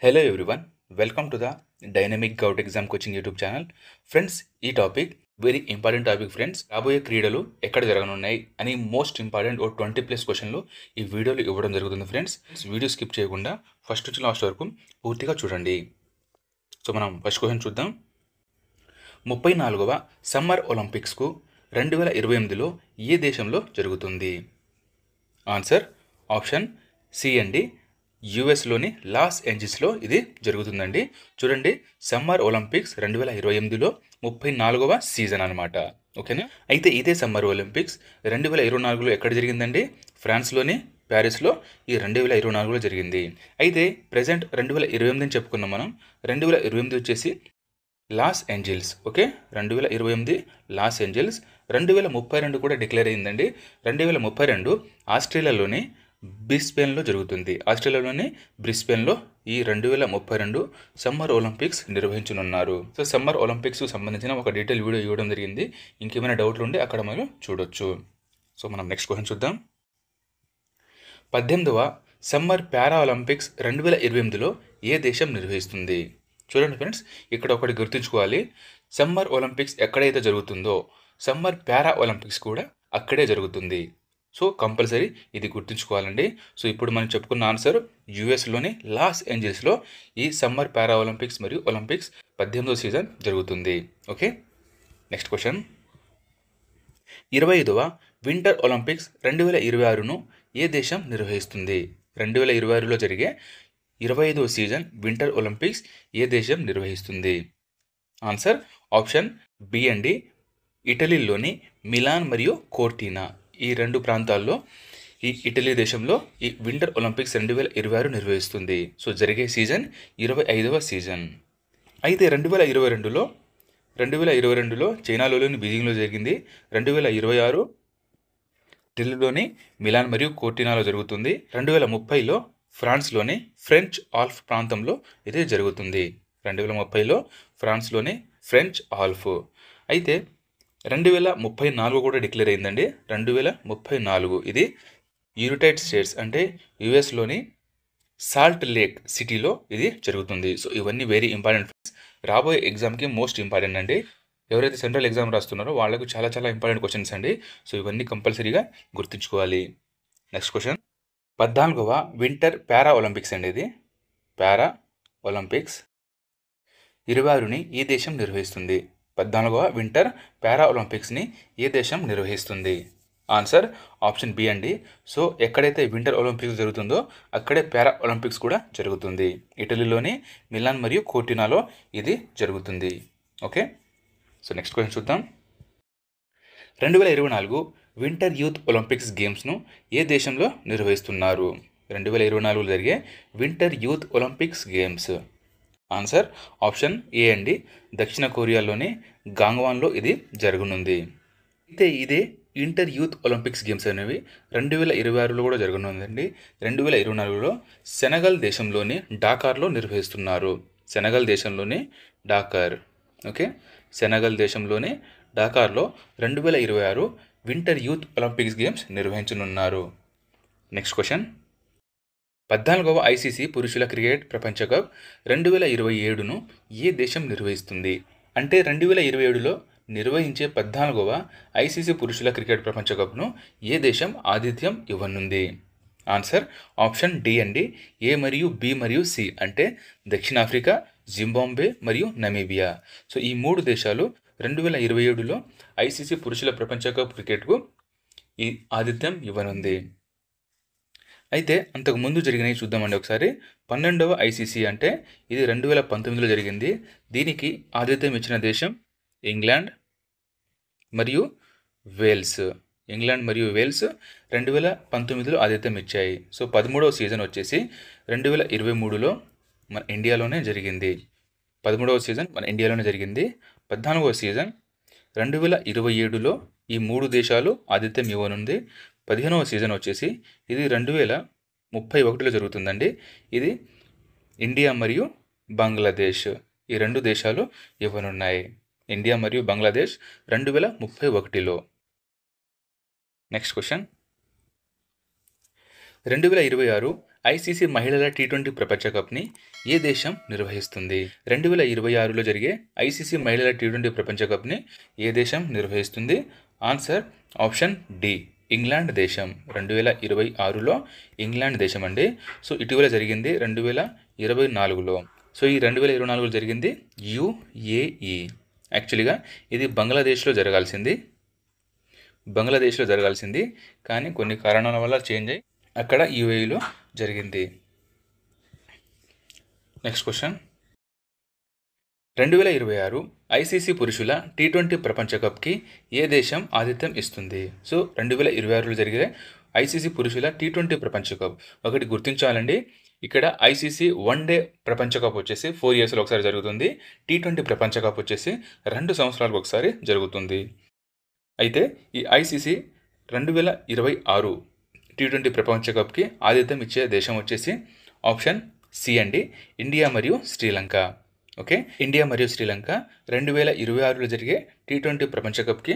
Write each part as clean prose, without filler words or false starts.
Hello everyone, welcome to the Dynamic Gout Exam Coaching YouTube channel. Friends, ఈ topic very important topic friends. రాబోయే క్రీడలు ఎక్కడ జరగనున్నాయి అని మోస్ట్ ఇంపార్టెంట్ ఓ 20+ క్వశ్చన్లు ఈ వీడియోలో ఇవ్వడం జరుగుతుంది ఫ్రెండ్స్. వీడియో స్కిప్ చేయకుండా ఫస్ట్ నుంచి లాస్ట్ వరకు పూర్తిగా చూడండి. సో మనం ఫస్ట్ క్వశ్చన్ చూద్దాం. 34వ సమ్మర్ ఒలింపిక్స్కు 2028లో ఏ దేశంలో జరుగుతుంది? ఆన్సర్ ఆప్షన్ సి అండి, యుఎస్లోని లాస్ ఏంజల్స్లో ఇది జరుగుతుందండి. చూడండి, సమ్మర్ ఒలింపిక్స్ 2028లో 34వ సీజన్ అనమాట. ఓకేనా? అయితే ఇదే సమ్మర్ ఒలింపిక్స్ 2024లో ఎక్కడ జరిగిందండి? ఫ్రాన్స్లోని ప్యారిస్లో ఈ 2024లో జరిగింది. అయితే ప్రజెంట్ 2028 అని చెప్పుకున్నాం మనం. 2028 వచ్చేసి Los Angeles. Okay, 2028 Los Angeles. 2032 కూడా డిక్లేర్ అయిందండి. 2032 ఆస్ట్రేలియాలోని బ్రిస్బేన్లో జరుగుతుంది. ఆస్ట్రేలియాలోని బ్రిస్బేన్లో ఈ 2032 సమ్మర్ ఒలింపిక్స్ నిర్వహించనున్నారు. సో సమ్మర్ ఒలింపిక్స్కి సంబంధించిన ఒక డీటెయిల్ వీడియో ఇవ్వడం జరిగింది. ఇంకేమైనా డౌట్లు ఉంటే అక్కడ మనం చూడొచ్చు. సో మనం నెక్స్ట్ క్వశ్చన్ చూద్దాం. 18వ సమ్మర్ పారా ఒలింపిక్స్ 2028లో ఏ దేశం నిర్వహిస్తుంది? చూడండి ఫ్రెండ్స్, ఇక్కడ ఒకటి గుర్తుంచుకోవాలి. సమ్మర్ ఒలింపిక్స్ ఎక్కడైతే జరుగుతుందో సమ్మర్ పారా ఒలింపిక్స్ కూడా అక్కడే జరుగుతుంది. సో కంపల్సరీ ఇది గుర్తుంచుకోవాలండి. సో ఇప్పుడు మనం చెప్పుకున్న ఆన్సర్ యుఎస్లోని లాస్ ఏంజల్స్లో ఈ సమ్మర్ పారా ఒలింపిక్స్ మరియు ఒలింపిక్స్ 18వ సీజన్ జరుగుతుంది. Okay, next question. 25వ వింటర్ ఒలింపిక్స్ 2026ను ఏ దేశం నిర్వహిస్తుంది? 2026లో జరిగే 25వ సీజన్ వింటర్ ఒలింపిక్స్ ఏ దేశం నిర్వహిస్తుంది? ఆన్సర్ ఆప్షన్ బి అండి, ఇటలీలోని మిలాన్ మరియు కోర్టినా ఈ రెండు ప్రాంతాల్లో ఈ ఇటలీ దేశంలో ఈ వింటర్ ఒలింపిక్స్ 2026 నిర్వహిస్తుంది. సో జరిగే సీజన్ 25వ సీజన్. అయితే 2022లో చైనాలోని బీజింగ్లో జరిగింది. 2026 ఢిల్లీలోని మిలాన్ మరియు కోర్టినాలో జరుగుతుంది. 2030లో ఫ్రాన్స్లోని ఫ్రెంచ్ ఆల్ప్ ప్రాంతంలో ఇది జరుగుతుంది. 2030లో ఫ్రాన్స్లోని ఫ్రెంచ్ ఆల్ప్. అయితే 2034 కూడా డిక్లేర్ అయిందండి. 2034 ఇది యునైటెడ్ స్టేట్స్ అంటే యుఎస్లోని సాల్ట్ లేక్ సిటీలో ఇది జరుగుతుంది. సో ఇవన్నీ వెరీ ఇంపార్టెంట్ ఫ్రెండ్స్. రాబోయే ఎగ్జామ్కి మోస్ట్ ఇంపార్టెంట్ అండి. ఎవరైతే సెంట్రల్ ఎగ్జామ్ రాస్తున్నారో వాళ్ళకు చాలా చాలా ఇంపార్టెంట్ క్వశ్చన్స్ అండి. సో ఇవన్నీ కంపల్సరీగా గుర్తుంచుకోవాలి. Next question. 14వ వింటర్ పారా ఒలింపిక్స్ అండి. ఇది పారా ఒలింపిక్స్ 26ని ఏ దేశం నిర్వహిస్తుంది? 14వ వింటర్ పారా ఒలింపిక్స్ని ఏ దేశం నిర్వహిస్తుంది? ఆన్సర్ ఆప్షన్ బి అండి. సో ఎక్కడైతే వింటర్ ఒలింపిక్స్ జరుగుతుందో అక్కడే పారా ఒలింపిక్స్ కూడా జరుగుతుంది. ఇటలీలోని మిలాన్ మరియు కోర్టినాలో ఇది జరుగుతుంది. ఓకే, సో నెక్స్ట్ క్వశ్చన్ చూద్దాం. 2024 వింటర్ యూత్ ఒలింపిక్స్ గేమ్స్ను ఏ దేశంలో నిర్వహిస్తున్నారు? 2024లో జరిగే winter youth Olympics games. Answer option ఏ అండి, దక్షిణ కొరియాలోని గాంగ్వాన్లో ఇది జరగనుంది. అయితే ఇదే ఇంటర్ యూత్ ఒలింపిక్స్ గేమ్స్ అనేవి 2026లో కూడా జరగనుందండి. 2024లో సెనగల్ దేశంలోని డాకార్లో నిర్వహిస్తున్నారు. సెనగల్ దేశంలోని డాకార్. ఓకే, సెనగల్ దేశంలోని డాకార్లో 2026 వింటర్ యూత్ ఒలింపిక్స్ గేమ్స్ నిర్వహించనున్నారు. Next question. 14వ ఐసీసీ పురుషుల క్రికెట్ ప్రపంచ కప్ 2027ను ఏ దేశం నిర్వహిస్తుంది? అంటే 2027లో నిర్వహించే 14వ ఐసీసీ పురుషుల క్రికెట్ ప్రపంచ కప్ను ఏ దేశం ఆతిథ్యం ఇవ్వనుంది? ఆన్సర్ ఆప్షన్ డి అండి, ఏ మరియు బి మరియు సి అంటే దక్షిణాఫ్రికా, జింబాబ్వే మరియు నమీబియా. సో ఈ మూడు దేశాలు 2027లో ఐసీసీ పురుషుల ప్రపంచ కప్ క్రికెట్కు ఈ ఆతిథ్యం ఇవ్వనుంది. అయితే అంతకు ముందు జరిగినవి చూద్దామండి ఒకసారి. 12వ ఐసీసీ అంటే ఇది 2019లో జరిగింది. దీనికి ఆతిథ్యం ఇచ్చిన దేశం ఇంగ్లాండ్ మరియు వేల్స్. ఇంగ్లాండ్ మరియు వేల్స్ 2019లో ఆతిథ్యం ఇచ్చాయి. సో 13వ సీజన్ వచ్చేసి 2023లో మన ఇండియాలోనే జరిగింది. 13వ సీజన్ మన ఇండియాలోనే జరిగింది. 14వ సీజన్ 2027లో ఈ మూడు దేశాలు ఆతిథ్యం ఇవ్వనుంది. 15వ సీజన్ వచ్చేసి ఇది 2031లో జరుగుతుందండి. ఇది ఇండియా మరియు బంగ్లాదేశ్ ఈ రెండు దేశాలు ఇవ్వనున్నాయి. ఇండియా మరియు బంగ్లాదేశ్ 2031లో. Next question. 2026 ఐసీసీ మహిళల టీ20 ప్రపంచ కప్ని ఏ దేశం నిర్వహిస్తుంది? 2026లో జరిగే ఐసీసీ మహిళల టీ20 ప్రపంచ కప్ని ఏ దేశం నిర్వహిస్తుంది? ఆన్సర్ ఆప్షన్ డి, ఇంగ్లాండ్ దేశం. 2026లో ఇంగ్లాండ్ దేశం అండి. సో ఇటీవల జరిగింది 2024లో. సో ఈ 2024లో జరిగింది యుఏఈ. యాక్చువల్గా ఇది బంగ్లాదేశ్లో జరగాల్సింది, కానీ కొన్ని కారణాల వల్ల చేంజ్ అయ్యి అక్కడ యుఏఈలో జరిగింది. నెక్స్ట్ క్వశ్చన్, 2026 ఐసీసీ పురుషుల టీ20 ప్రపంచ కప్కి ఏ దేశం ఆతిథ్యం ఇస్తుంది? సో 2026లో జరిగే ఐసీసీ పురుషుల టీ20 ప్రపంచ కప్ ఒకటి గుర్తించాలండి. ఇక్కడ ఐసీసీ వన్డే ప్రపంచ కప్ వచ్చేసి 4 yearsలో ఒకసారి జరుగుతుంది. టీ20 ప్రపంచ కప్ వచ్చేసి 2 సంవత్సరాలకు ఒకసారి జరుగుతుంది. అయితే ఈ ఐసీసీ 2026 టీ20 ప్రపంచ కప్కి ఆతిథ్యం ఇచ్చే దేశం వచ్చేసి ఆప్షన్ సి అండి, ఇండియా మరియు శ్రీలంక. ఓకే, ఇండియా మరియు శ్రీలంక 2026లో జరిగే టీ20 ప్రపంచ కప్కి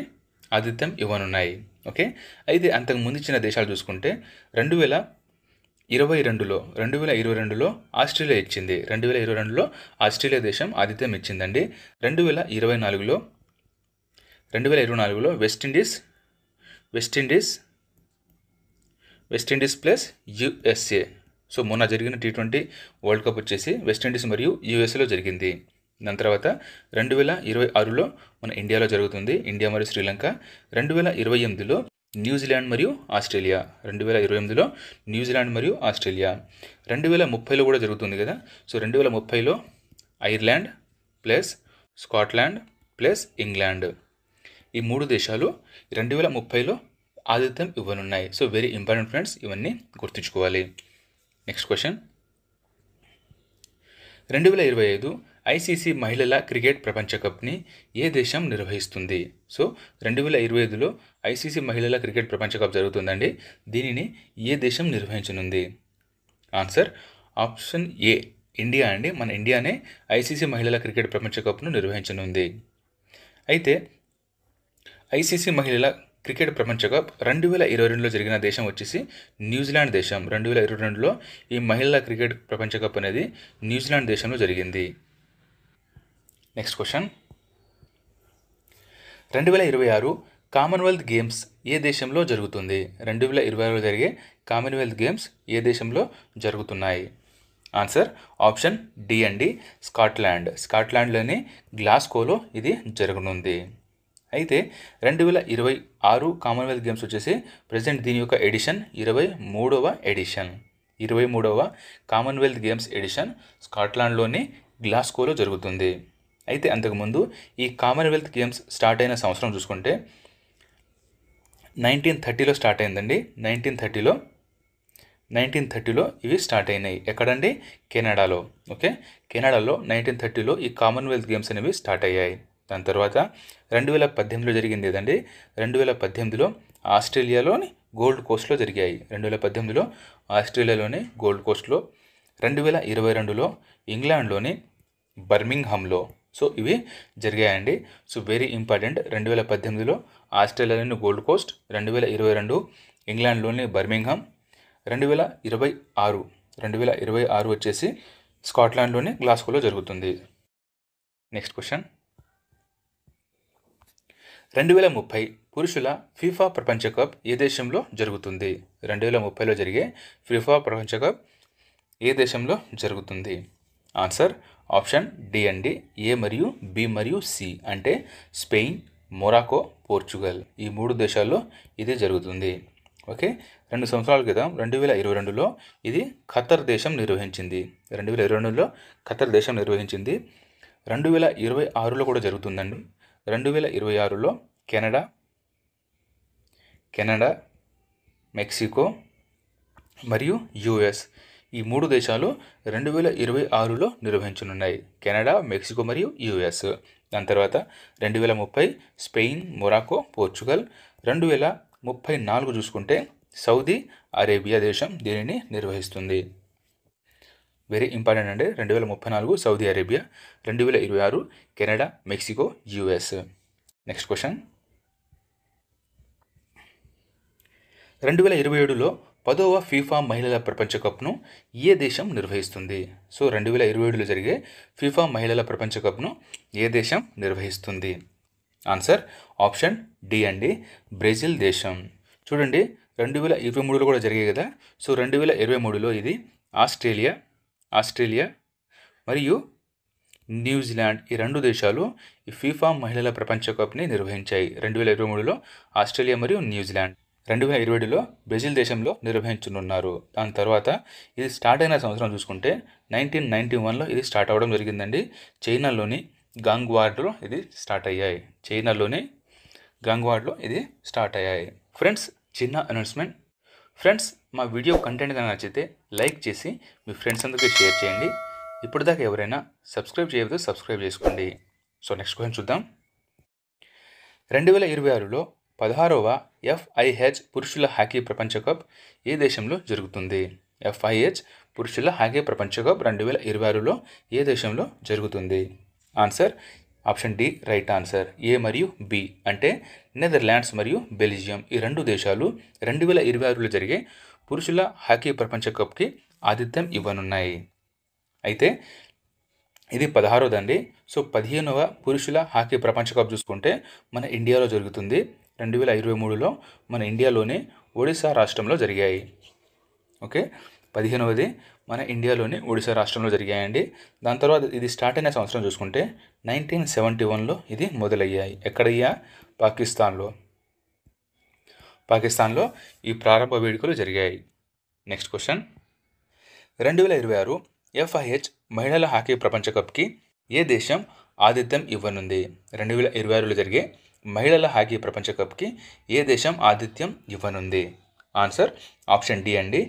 ఆతిథ్యం ఇవ్వనున్నాయి. ఓకే, అయితే అంతకు ముందు ఇచ్చిన దేశాలు చూసుకుంటే 2022లో ఆస్ట్రేలియా ఇచ్చింది. 2022లో ఆస్ట్రేలియా దేశం ఆతిథ్యం ఇచ్చిందండి. 2024లో వెస్టిండీస్ ప్లస్ యుఎస్ఏ. సో మొన్న జరిగిన టీ20 వరల్డ్ కప్ వచ్చేసి వెస్టిండీస్ మరియు యుఎస్ఏలో జరిగింది. దాని తర్వాత 2026లో మన ఇండియాలో జరుగుతుంది, ఇండియా మరియు శ్రీలంక. 2028లో న్యూజిలాండ్ మరియు ఆస్ట్రేలియా. 2030లో కూడా జరుగుతుంది కదా. సో 2030లో Ireland plus Scotland plus England, ఈ 3 దేశాలు 2030లో ఆతిథ్యం ఇవ్వనున్నాయి. సో వెరీ ఇంపార్టెంట్ ఫ్రెండ్స్, ఇవన్నీ గుర్తుంచుకోవాలి. నెక్స్ట్ క్వశ్చన్, 2025 ఐసీసీ మహిళల క్రికెట్ ప్రపంచ కప్ని ఏ దేశం నిర్వహిస్తుంది? సో 2025లో ఐసీసీ మహిళల క్రికెట్ ప్రపంచ కప్ జరుగుతుందండి. దీనిని ఏ దేశం నిర్వహించనుంది? ఆన్సర్ ఆప్షన్ ఏ, ఇండియా అండి. మన ఇండియానే ఐసీసీ మహిళల క్రికెట్ ప్రపంచ కప్ను నిర్వహించనుంది. అయితే ఐసీసీ మహిళల క్రికెట్ ప్రపంచ కప్ 2022లో జరిగిన దేశం వచ్చేసి న్యూజిలాండ్ దేశం. 2022లో ఈ మహిళల క్రికెట్ ప్రపంచ కప్ అనేది న్యూజిలాండ్ దేశంలో జరిగింది. నెక్స్ట్ క్వశ్చన్, 2026 కామన్వెల్త్ గేమ్స్ ఏ దేశంలో జరుగుతుంది? 2026లో జరిగే కామన్వెల్త్ గేమ్స్ ఏ దేశంలో జరుగుతున్నాయి? ఆన్సర్ ఆప్షన్ డి అండి, స్కాట్లాండ్లోని గ్లాస్గోలో ఇది జరగనుంది. అయితే 2026 కామన్వెల్త్ గేమ్స్ వచ్చేసి ప్రజెంట్ దీని యొక్క ఎడిషన్ 23వ కామన్వెల్త్ గేమ్స్ ఎడిషన్ స్కాట్లాండ్లోని గ్లాస్గోలో జరుగుతుంది. అయితే అంతకుముందు ఈ కామన్వెల్త్ గేమ్స్ స్టార్ట్ అయిన సంవత్సరం చూసుకుంటే 1930లో స్టార్ట్ అయిందండి. 1930లో ఇవి స్టార్ట్ అయినాయి. ఎక్కడండి? కెనడాలో. ఓకే, కెనడాలో 1930లో ఈ కామన్వెల్త్ గేమ్స్ అనేవి స్టార్ట్ అయ్యాయి. దాని తర్వాత 2018లో జరిగింది ఏదండి, 2018లో ఆస్ట్రేలియాలోని గోల్డ్ కోస్ట్లో జరిగాయి. 2018లో ఆస్ట్రేలియాలోని గోల్డ్ కోస్ట్లో, 2022లో ఇంగ్లాండ్లోని బర్మింగ్హామ్లో. సో ఇవి జరిగాయండి. సో వెరీ ఇంపార్టెంట్, 2018లో ఆస్ట్రేలియాలోని గోల్డ్ కోస్ట్, 2022 ఇంగ్లాండ్లోని బర్మింగ్హామ్, 2026 వచ్చేసి స్కాట్లాండ్లోని గ్లాస్గోలో జరుగుతుంది. నెక్స్ట్ క్వశ్చన్, 2030 పురుషుల ఫీఫా ప్రపంచ కప్ ఏ దేశంలో జరుగుతుంది? 2030లో జరిగే ఫీఫా ప్రపంచ కప్ ఏ దేశంలో జరుగుతుంది? ఆన్సర్ ఆప్షన్ డి అండి, ఏ మరియు బి మరియు సి అంటే స్పెయిన్, మొరాకో, పోర్చుగల్, ఈ 3 దేశాల్లో ఇది జరుగుతుంది. ఓకే, 2 సంవత్సరాల క్రితం 2022లో ఇది ఖతర్ దేశం నిర్వహించింది. 2026లో కూడా జరుగుతుందండి. 2026లో కెనడా, మెక్సికో మరియు యుఎస్, ఈ 3 దేశాలు 2026లో నిర్వహించనున్నాయి. కెనడా, మెక్సికో మరియు యుఎస్. దాని తర్వాత 2030 స్పెయిన్, మొరాకో, పోర్చుగల్. 2034 చూసుకుంటే సౌదీ అరేబియా దేశం దీనిని నిర్వహిస్తుంది. వెరీ ఇంపార్టెంట్ అండి, 2034 Saudi Arabia, 2026 Canada, Mexico, US. Next question, 2027లో 10వ ఫీఫా మహిళల ప్రపంచ కప్ను ఏ దేశం నిర్వహిస్తుంది? సో 2027లో జరిగే ఫీఫా మహిళల ప్రపంచ కప్ను ఏ దేశం నిర్వహిస్తుంది? ఆన్సర్ ఆప్షన్ డి అండి, బ్రెజిల్ దేశం. చూడండి 2023లో కూడా జరిగాయి కదా. సో 2023లో ఇది ఆస్ట్రేలియా మరియు న్యూజిలాండ్ ఈ రెండు దేశాలు ఈ ఫీఫా మహిళల ప్రపంచ కప్ని నిర్వహించాయి. 2023లో ఆస్ట్రేలియా మరియు న్యూజిలాండ్. 2027లో బ్రెజిల్ దేశంలో నిర్వహించనున్నారు. దాని తర్వాత ఇది స్టార్ట్ అయిన సంవత్సరం చూసుకుంటే 1991లో ఇది స్టార్ట్ అవ్వడం జరిగిందండి. చైనాలోని గాంగ్వాడ్లో ఇది స్టార్ట్ అయ్యాయి. ఫ్రెండ్స్, చిన్న అనౌన్స్మెంట్. ఫ్రెండ్స్, మా వీడియో కంటెంట్ కనుక నచ్చితే లైక్ చేసి మీ ఫ్రెండ్స్ అందరికీ షేర్ చేయండి. ఇప్పటిదాకా ఎవరైనా సబ్స్క్రైబ్ చేయకపోతే సబ్స్క్రైబ్ చేసుకోండి. సో నెక్స్ట్ క్వశ్చన్ చూద్దాం. 2026లో 16వ FIH పురుషుల హాకీ ప్రపంచ కప్ ఏ దేశంలో జరుగుతుంది? FIH పురుషుల హాకీ ప్రపంచ కప్ 2026లో ఏ దేశంలో జరుగుతుంది? Answer option D right answer. A మరియు బి అంటే నెదర్లాండ్స్ మరియు బెల్జియం ఈ రెండు దేశాలు 2026లో జరిగే పురుషుల హాకీ ప్రపంచ కప్కి ఆతిథ్యం ఇవ్వనున్నాయి. అయితే ఇది 16వదండి. సో 15వ పురుషుల హాకీ ప్రపంచ కప్ చూసుకుంటే మన ఇండియాలో జరుగుతుంది. 2023లో మన ఇండియాలోని ఒడిశా రాష్ట్రంలో జరిగాయి. ఓకే, 15వది మన ఇండియాలోని ఒడిశా రాష్ట్రంలో జరిగాయండి. దాని తర్వాత ఇది స్టార్ట్ అయిన సంవత్సరం చూసుకుంటే 1971లో ఇది మొదలయ్యాయి. ఎక్కడయ్యా? పాకిస్తాన్లో ఈ ప్రారంభ వేడుకలు జరిగాయి. Next question. 2026 FIH మహిళల హాకీ ప్రపంచ కప్కి ఏ దేశం ఆతిథ్యం ఇవ్వనుంది? 2026లో జరిగే మహిళల హాకీ ప్రపంచ కప్కి ఏ దేశం ఆతిథ్యం ఇవ్వనుంది? ఆన్సర్ ఆప్షన్ డి అండి,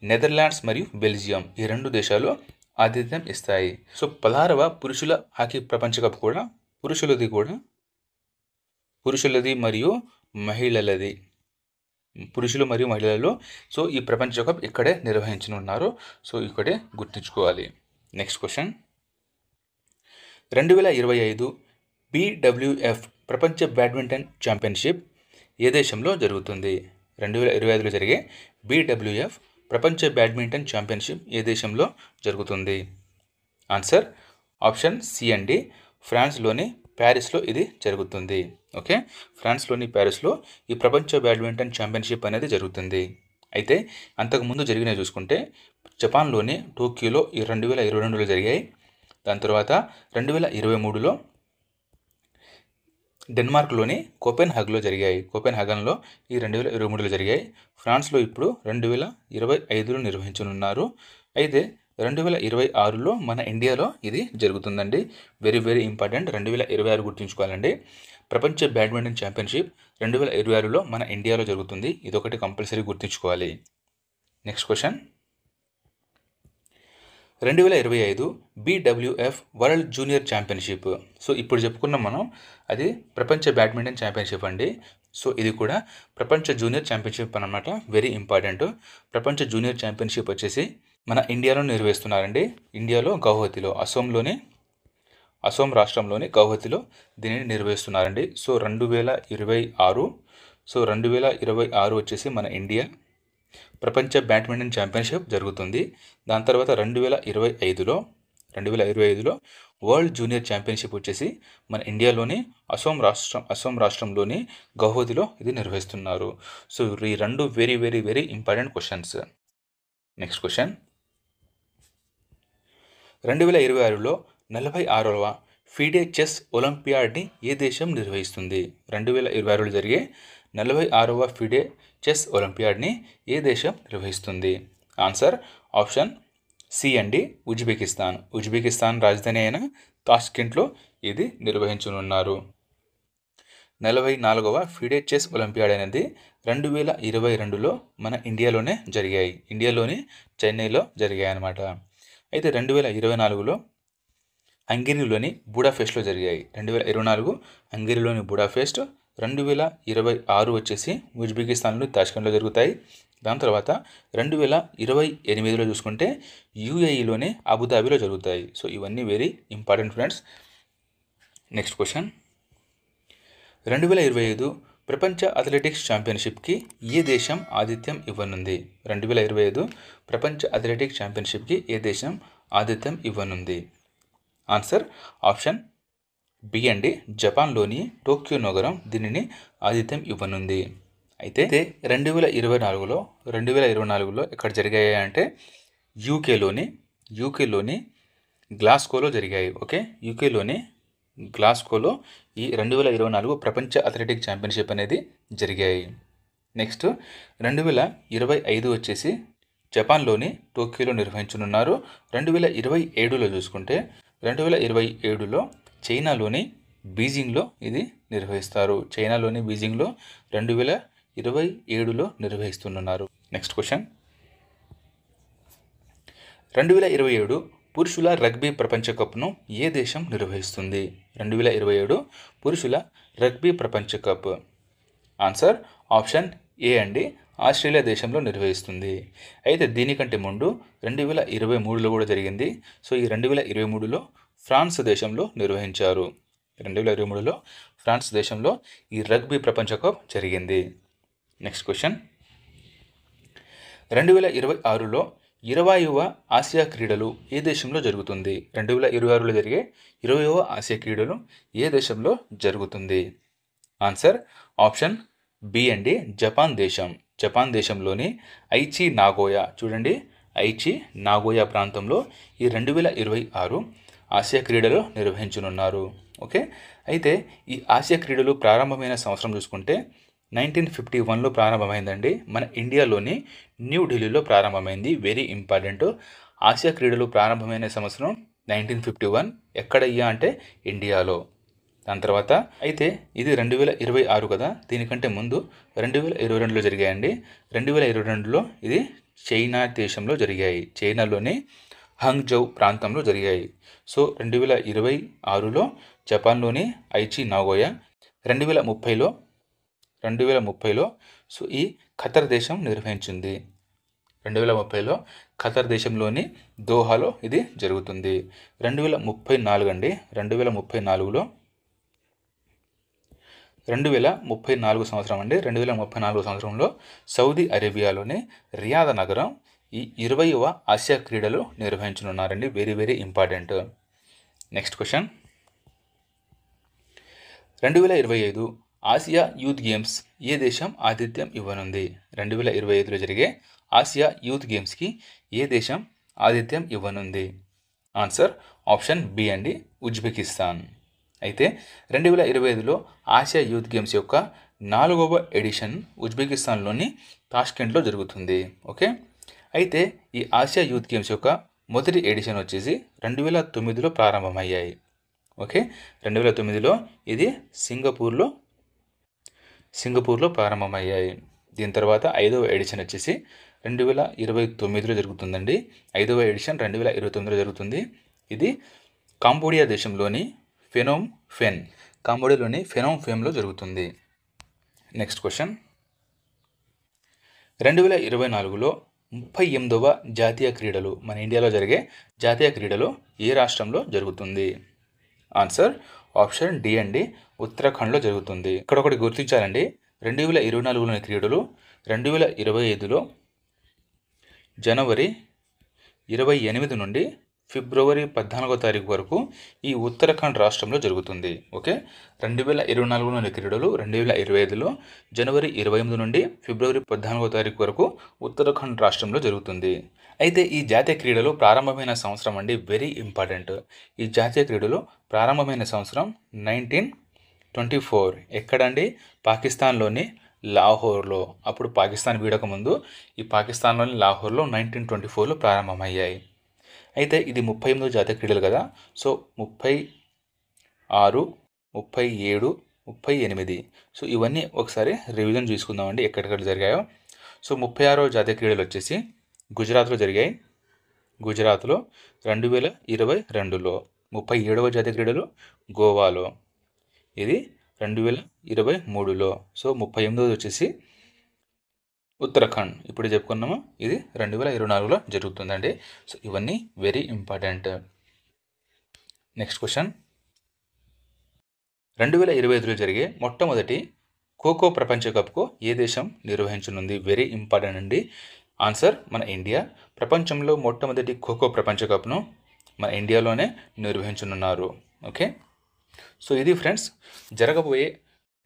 నెదర్లాండ్స్ మరియు బెల్జియం ఈ రెండు దేశాలు ఆతిథ్యం ఇస్తాయి. సో 16వ పురుషుల హాకీ ప్రపంచ కప్ కూడా పురుషులది మరియు మహిళలలో సో ఈ ప్రపంచ కప్ ఇక్కడే నిర్వహించనున్నారు. సో ఇక్కడే గుర్తుంచుకోవాలి. Next question. 2025 BWF ప్రపంచ బ్యాడ్మింటన్ ఛాంపియన్షిప్ ఏ దేశంలో జరుగుతుంది? 2025లో జరిగే BWF ప్రపంచ బ్యాడ్మింటన్ ఛాంపియన్షిప్ ఏ దేశంలో జరుగుతుంది? ఆన్సర్ ఆప్షన్ సి అండి, ఫ్రాన్స్లోని ప్యారిస్లో ఇది జరుగుతుంది. ఓకే, ఫ్రాన్స్లోని ప్యారిస్లో ఈ ప్రపంచ బ్యాడ్మింటన్ ఛాంపియన్షిప్ అనేది జరుగుతుంది. అయితే అంతకుముందు జరిగినవి చూసుకుంటే జపాన్లోని టోక్యోలో ఈ 2022లో జరిగాయి. దాని తర్వాత 2023లో డెన్మార్క్లోని కోపెన్హాగన్లో ఈ 2023లో జరిగాయి. ఫ్రాన్స్లో ఇప్పుడు 2025లో నిర్వహించనున్నారు. అయితే 2026లో మన ఇండియాలో ఇది జరుగుతుందండి. Very very important. 2026 గుర్తుంచుకోవాలండి. ప్రపంచ బ్యాడ్మింటన్ ఛాంపియన్షిప్ 2026లో మన ఇండియాలో జరుగుతుంది. ఇదొకటి కంపల్సరీ గుర్తుంచుకోవాలి. Next question. 2025 BWF world junior championship. So ఇప్పుడు చెప్పుకున్నాం మనం, అది ప్రపంచ బ్యాడ్మింటన్ ఛాంపియన్షిప్ అండి. సో ఇది కూడా ప్రపంచ జూనియర్ ఛాంపియన్షిప్ అన్నమాట. Very important. ప్రపంచ జూనియర్ ఛాంపియన్షిప్ వచ్చేసి మన ఇండియాలో నిర్వహిస్తున్నారండి. ఇండియాలో గౌహతిలో, అసోం రాష్ట్రంలోని గౌహతిలో దీనిని నిర్వహిస్తున్నారండి. సో 2026 వచ్చేసి మన ఇండియా ప్రపంచ బ్యాడ్మింటన్ ఛాంపియన్షిప్ జరుగుతుంది. దాని తర్వాత 2025లో వరల్డ్ జూనియర్ ఛాంపియన్షిప్ వచ్చేసి మన ఇండియాలోని అసోం రాష్ట్రంలోని గౌహతిలో ఇది నిర్వహిస్తున్నారు. సో ఈ రెండు very very very important questions. Next question. 2026లో 46వ ఫిడే చెస్ ఒలింపియాడ్ని ఏ దేశం నిర్వహిస్తుంది? 2026లో జరిగే 46వ ఫిడే చెస్ ఒలింపియాడ్ని ఏ దేశం నిర్వహిస్తుంది? ఆన్సర్ ఆప్షన్ సి అండి, ఉజ్బెకిస్తాన్ రాజధాని అయిన తాష్కెంట్లో ఇది నిర్వహించనున్నారు. 44వ ఫిడే చెస్ ఒలింపియాడ్ అనేది 2022లో మన ఇండియాలోనే జరిగాయి. ఇండియాలోని చెన్నైలో జరిగాయి అన్నమాట. అయితే 2024లో హంగరీలోని బుడాపెస్ట్లో జరిగాయి. 2024 హంగరీలోని బుడాపెస్ట్, 2026 వచ్చేసి ఉజ్బెకిస్తాన్లోని తాష్కెంట్లో జరుగుతాయి. దాని తర్వాత 2028లో చూసుకుంటే UAEలోని అబుదాబిలో జరుగుతాయి. సో ఇవన్నీ very important friends. Next question. 2025 ప్రపంచ అథ్లెటిక్స్ ఛాంపియన్షిప్కి ఏ దేశం ఆతిథ్యం ఇవ్వనుంది? 2025 ప్రపంచ అథ్లెటిక్స్ ఛాంపియన్షిప్కి ఏ దేశం ఆతిథ్యం ఇవ్వనుంది? ఆన్సర్ ఆప్షన్ బి అండి, జపాన్లోని టోక్యో నగరం దీనిని ఆతిథ్యం ఇవ్వనుంది. అయితే 2024లో ఎక్కడ జరిగాయి అంటే యూకేలోని గ్లాస్గోలో జరిగాయి. ఓకే, యూకేలోని గ్లాస్గోలో ఈ 2024 ప్రపంచ అథ్లెటిక్ ఛాంపియన్షిప్ అనేది జరిగాయి. నెక్స్ట్ 2025 వచ్చేసి జపాన్లోని టోక్యోలో నిర్వహించనున్నారు. 2027లో చూసుకుంటే 2027లో చైనాలోని బీజింగ్లో ఇది నిర్వహిస్తారు. చైనాలోని బీజింగ్లో 2027లో నిర్వహిస్తున్నారు. నెక్స్ట్ క్వశ్చన్, 2027 పురుషుల రగ్బీ ప్రపంచ కప్ను ఏ దేశం నిర్వహిస్తుంది? 2027 పురుషుల రగ్బీ ప్రపంచ కప్. ఆన్సర్ ఆప్షన్ ఏ అండి, ఆస్ట్రేలియా దేశంలో నిర్వహిస్తుంది. అయితే దీనికంటే ముందు 2023లో కూడా జరిగింది. సో ఈ 2023లో ఫ్రాన్స్ దేశంలో నిర్వహించారు. 2023లో ఫ్రాన్స్ దేశంలో ఈ రగ్బీ ప్రపంచ కప్ జరిగింది. నెక్స్ట్ క్వశ్చన్, 2026లో 20వ ఆసియా క్రీడలు ఏ దేశంలో జరుగుతుంది? 2026లో జరిగే 20వ ఆసియా క్రీడలు ఏ దేశంలో జరుగుతుంది? ఆన్సర్ ఆప్షన్ బి అండి, జపాన్ దేశం. జపాన్ దేశంలోని ఐచి నాగోయా, చూడండి ఐచి నాగోయా ప్రాంతంలో ఈ 2026 ఆసియా క్రీడలు నిర్వహించనున్నారు. ఓకే, అయితే ఈ ఆసియా క్రీడలు ప్రారంభమైన సంవత్సరం చూసుకుంటే 1951లో ప్రారంభమైందండి. మన ఇండియాలోని న్యూఢిల్లీలో ప్రారంభమైంది. వెరీ ఇంపార్టెంట్, ఆసియా క్రీడలు ప్రారంభమైన సంవత్సరం 1951. ఎక్కడయ్యా అంటే ఇండియాలో. దాని తర్వాత అయితే ఇది 2026 కదా, దీనికంటే ముందు 2022లో జరిగాయండి. 2022లో ఇది చైనా దేశంలో జరిగాయి. చైనాలోని హంగ్జౌ ప్రాంతంలో జరిగాయి. సో 2026లో జపాన్లోని ఐచి నాగోయా, 2030లో సో ఈ ఖతర్ దేశం నిర్వహించింది. 2030లో ఖతర్ దేశంలోని దోహాలో ఇది జరుగుతుంది. 2034 అండి, 2034లో 2034 సంవత్సరం అండి, 2034 సంవత్సరంలో సౌదీ అరేబియాలోని రియాద్ నగరం ఈ 20వ ఆసియా క్రీడలు నిర్వహించనున్నారండి. Very very important. Next question, 2025 Asia youth games ఏ దేశం ఆతిథ్యం ఇవ్వనుంది? 2025లో జరిగే ఆసియా యూత్ గేమ్స్కి ఏ దేశం ఆతిథ్యం ఇవ్వనుంది? ఆన్సర్ ఆప్షన్ బి అండి, ఉజ్బెకిస్తాన్. అయితే 2025లో ఆసియా యూత్ గేమ్స్ యొక్క 4వ ఎడిషన్ ఉజ్బెకిస్తాన్లోని తాష్కెంట్లో జరుగుతుంది. ఓకే, అయితే ఈ ఆసియా యూత్ గేమ్స్ యొక్క మొదటి ఎడిషన్ వచ్చేసి 2009లో ప్రారంభమయ్యాయి. ఓకే, 2009లో ఇది సింగపూర్లో ప్రారంభమయ్యాయి. దీని తర్వాత 5వ ఎడిషన్ వచ్చేసి 2029లో జరుగుతుందండి. 5వ ఎడిషన్ 2029లో జరుగుతుంది. ఇది కాంబోడియా దేశంలోని కాంబోడియాలోని ఫెనోమ్ ఫేమ్లో జరుగుతుంది. నెక్స్ట్ క్వశ్చన్, 2024లో 38వ జాతీయ క్రీడలు మన ఇండియాలో జరిగే జాతీయ క్రీడలు ఏ రాష్ట్రంలో జరుగుతుంది? ఆన్సర్ ఆప్షన్ డి అండి, ఉత్తరాఖండ్లో జరుగుతుంది. ఇక్కడ ఒకటి గుర్తించాలండి, 2024లోని క్రీడలు 2025లో జనవరి 28 నుండి ఫిబ్రవరి 14వ తారీఖు వరకు ఈ ఉత్తరాఖండ్ రాష్ట్రంలో జరుగుతుంది. ఓకే, 2024లోని క్రీడలు 2025లో జనవరి 28 నుండి ఫిబ్రవరి 14వ తారీఖు వరకు ఉత్తరాఖండ్ రాష్ట్రంలో జరుగుతుంది. అయితే ఈ జాతీయ క్రీడలు ప్రారంభమైన సంవత్సరం అండి, వెరీ ఇంపార్టెంట్. ఈ జాతీయ క్రీడలు ప్రారంభమైన సంవత్సరం 1924. ఎక్కడండి? పాకిస్తాన్లోని లాహోర్లో. అప్పుడు పాకిస్తాన్ వీడకముందు ఈ పాకిస్తాన్లోని లాహోర్లో 1924లో ప్రారంభమయ్యాయి. అయితే ఇది 38వ జాతీయ క్రీడలు కదా. సో 36, 37, 38. సో ఇవన్నీ ఒకసారి రివిజన్ చూసుకుందామండి ఎక్కడెక్కడ జరిగాయో. సో 36వ జాతీయ క్రీడలు వచ్చేసి గుజరాత్లో జరిగాయి. గుజరాత్లో 2022లో. 37వ జాతీయ క్రీడలు గోవాలో. ఇది 2023లో. సో 38వ వచ్చేసి ఉత్తరాఖండ్ ఇప్పుడు చెప్పుకున్నాము, ఇది 2024లో జరుగుతుందండి. సో ఇవన్నీ వెరీ ఇంపార్టెంట్. నెక్స్ట్ క్వశ్చన్, 2025లో జరిగే మొట్టమొదటి ఖోఖో ప్రపంచ కప్కు ఏ దేశం నిర్వహించనుంది? వెరీ ఇంపార్టెంట్ అండి. ఆన్సర్ మన ఇండియా. ప్రపంచంలో మొట్టమొదటి ఖోఖో ప్రపంచ కప్ను మన ఇండియాలోనే నిర్వహించనున్నారు. ఓకే, సో ఇది ఫ్రెండ్స్ జరగబోయే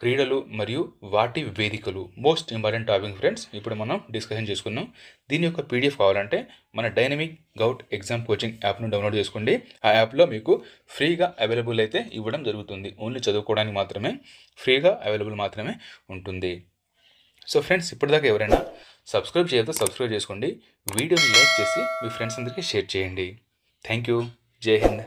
క్రీడలు మరియు వాటి వేదికలు. Most important topic friends. ఇప్పుడు మనం డిస్కషన్ చేసుకున్నాం. దీని యొక్క పీడిఎఫ్ కావాలంటే మన డైనమిక్ గౌట్ ఎగ్జామ్ కోచింగ్ యాప్ను డౌన్లోడ్ చేసుకోండి. ఆ యాప్లో మీకు ఫ్రీగా అవైలబుల్ అయితే ఇవ్వడం జరుగుతుంది. ఓన్లీ చదువుకోవడానికి మాత్రమే, ఫ్రీగా అవైలబుల్ మాత్రమే ఉంటుంది. సో ఫ్రెండ్స్, ఇప్పటిదాకా ఎవరైనా సబ్స్క్రైబ్ చేయొద్దు, సబ్స్క్రైబ్ చేసుకోండి. వీడియోని లైక్ చేసి మీ ఫ్రెండ్స్ అందరికీ షేర్ చేయండి. Thank you. జై హింద్.